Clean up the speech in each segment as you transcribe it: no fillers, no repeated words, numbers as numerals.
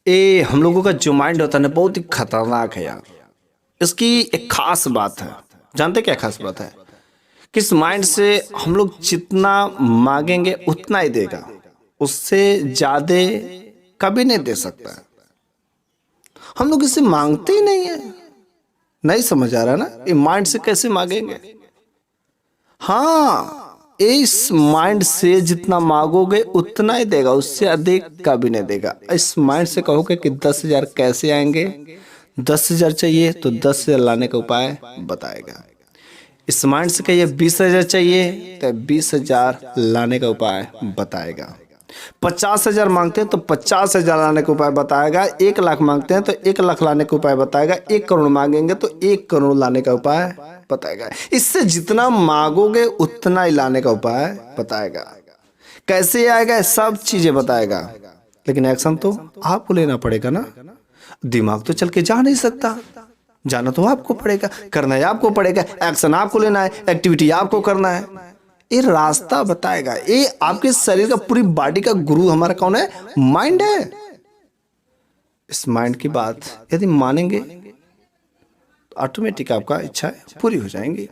ये हम लोगों का जो माइंड होता है ना, बहुत ही खतरनाक है यार। इसकी एक खास बात है, जानते क्या खास बात है? किस माइंड से हम लोग जितना मांगेंगे उतना ही देगा, उससे ज्यादा कभी नहीं दे सकता है। हम लोग इससे मांगते ही नहीं है। नहीं समझ आ रहा ना, ये माइंड से कैसे मांगेंगे? हाँ, इस माइंड से जितना मांगोगे उतना ही देगा, उससे अधिक कभी नहीं देगा। इस माइंड से कहोगे कि 10,000 कैसे आएंगे, 10,000 चाहिए तो 10,000 लाने का उपाय बताएगा। इस माइंड से कहिए 20,000 चाहिए तो 20,000 लाने का उपाय बताएगा। 50,000 मांगते हैं तो 50,000 लाने का उपाय बताएगा। 1,00,000 मांगते हैं तो 1,00,000 लाने का उपाय बताएगा। 1 करोड़ मांगेंगे तो 1 करोड़ लाने का उपाय बताएगा। इससे जितना मांगोगे उतना ही लाने का उपाय बताएगा। कैसे आएगा सब चीजें बताएगा, लेकिन एक्शन तो आपको लेना पड़ेगा ना। दिमाग तो चल के जा नहीं सकता, जाना तो आपको पड़ेगा, करना है आपको पड़ेगा, एक्शन आपको लेना है, एक्टिविटी आपको करना है। ये रास्ता बताएगा। ये आपके शरीर का, पूरी बॉडी का गुरु हमारा कौन है? माइंड है। इस माइंड की बात यदि मानेंगे तो ऑटोमेटिक आपका इच्छा पूरी हो जाएंगी।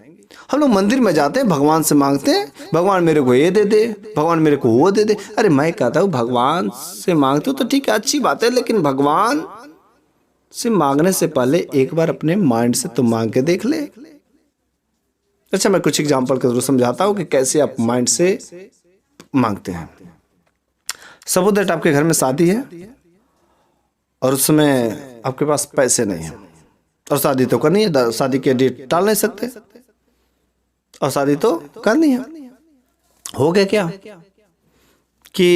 हम लोग मंदिर में जाते हैं, भगवान से मांगते हैं, भगवान मेरे को ये दे दे, भगवान मेरे को वो दे दे। अरे मैं कहता हूँ भगवान से मांगते हो तो ठीक है, अच्छी बात है, लेकिन भगवान से मांगने से पहले एक बार अपने माइंड से तो मांग के देख ले। अच्छा, मैं कुछ एग्जांपल के थ्रू समझाता हूँ कि कैसे आप माइंड से मांगते हैं। सपोज दैट आपके घर में शादी है और उसमें आपके पास पैसे नहीं है, और शादी तो करनी है, शादी के डेट टाल नहीं सकते, और शादी तो करनी है। हो गया क्या कि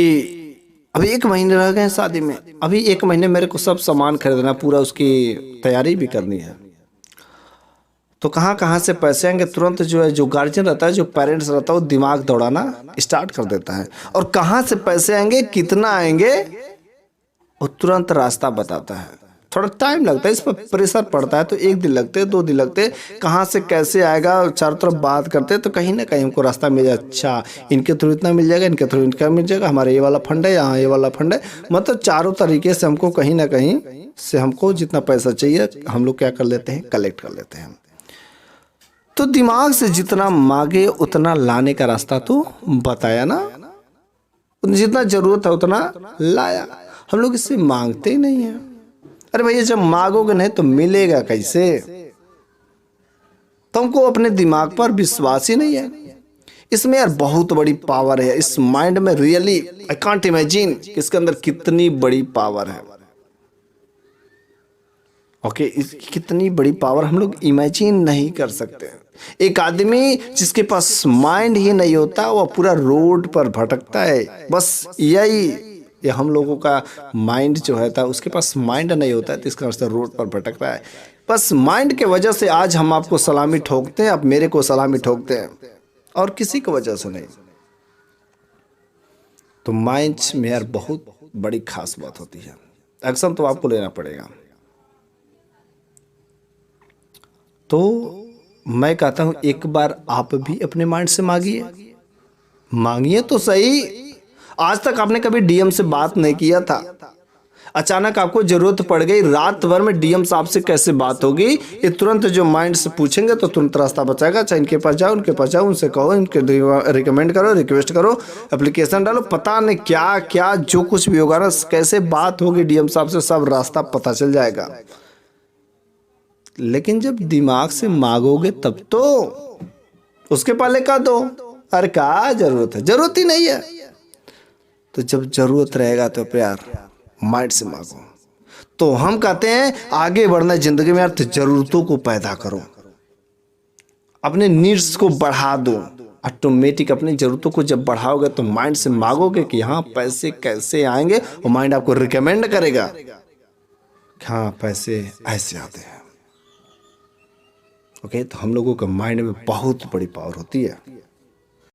अभी 1 महीने रह गए शादी में, अभी 1 महीने मेरे को सब सामान खरीदना, पूरा उसकी तैयारी भी करनी है। तो कहाँ कहाँ से पैसे आएंगे? तुरंत जो है, जो गार्जियन रहता है, जो पेरेंट्स रहता है, वो दिमाग दौड़ाना स्टार्ट कर देता है। और कहाँ से पैसे आएंगे, कितना आएंगे, वो तुरंत रास्ता बताता है। थोड़ा टाइम लगता है, इस पर प्रेशर पड़ता है, तो 1 दिन लगते हैं, 2 दिन लगते हैं। कहाँ से कैसे आएगा, चारों तरफ बात करते हैं तो कहीं ना कहीं हमको रास्ता मिल जाए। अच्छा, इनके थ्रू इतना मिल जाएगा, इनके थ्रू इनका मिल जाएगा, हमारे ये वाला फंड है, यहाँ ये वाला फंड है। मतलब चारों तरीके से हमको कहीं ना कहीं से हमको जितना पैसा चाहिए हम लोग क्या कर लेते हैं, कलेक्ट कर लेते हैं। तो दिमाग से जितना मांगे उतना लाने का रास्ता तो बताया ना, जितना जरूरत है उतना लाया। हम लोग इससे मांगते ही नहीं है। अरे भैया, जब मांगोगे नहीं तो मिलेगा कैसे? तुमको अपने दिमाग पर विश्वास ही नहीं है। इसमें यार बहुत बड़ी पावर है इस माइंड में। रियली आई कांट इमेजिन इसके अंदर कितनी बड़ी पावर है। ओके, कितनी बड़ी पावर हम लोग इमेजिन नहीं कर सकते। एक आदमी जिसके पास माइंड ही नहीं होता, वो पूरा रोड पर भटकता है। बस यही ये हम लोगों का माइंड जो है था, उसके पास माइंड नहीं होता है, तो इसका मतलब रोड पर भटकता है। बस माइंड के वजह से आज हम आपको सलामी ठोकते हैं, आप मेरे को सलामी ठोकते हैं, और किसी की वजह से नहीं। तो माइंड में यार बहुत बड़ी खास बात होती है। एक्शन तो आपको लेना पड़ेगा। तो मैं कहता हूं एक बार आप भी अपने माइंड से मांगिए, मांगिए तो सही। आज तक आपने कभी डीएम से बात नहीं किया था, अचानक आपको जरूरत पड़ गई, रात भर में डीएम साहब से कैसे बात होगी? ये तुरंत जो माइंड से पूछेंगे तो तुरंत रास्ता बचाएगा। चाहे इनके पास जाओ, उनके पास जाओ, उनसे कहो, इनके रिकमेंड करो, रिक्वेस्ट करो, एप्लीकेशन डालो, पता नहीं क्या क्या जो कुछ भी होगा ना, कैसे बात होगी डीएम साहब से, सब रास्ता पता चल जाएगा। लेकिन जब दिमाग से मांगोगे तब तो उसके पहले कह दो अरे क्या जरूरत है, जरूरत ही नहीं है। तो जब जरूरत रहेगा तो प्यार माइंड से मांगो। तो हम कहते हैं आगे बढ़ना जिंदगी में यार, तो जरूरतों को पैदा करो, अपने नीड्स को बढ़ा दो। ऑटोमेटिक अपनी जरूरतों को जब बढ़ाओगे तो माइंड से मांगोगे कि हाँ पैसे कैसे आएंगे, और माइंड आपको रिकमेंड करेगा हाँ पैसे ऐसे आते हैं। ओके, तो हम लोगों का माइंड में बहुत बड़ी पावर होती है।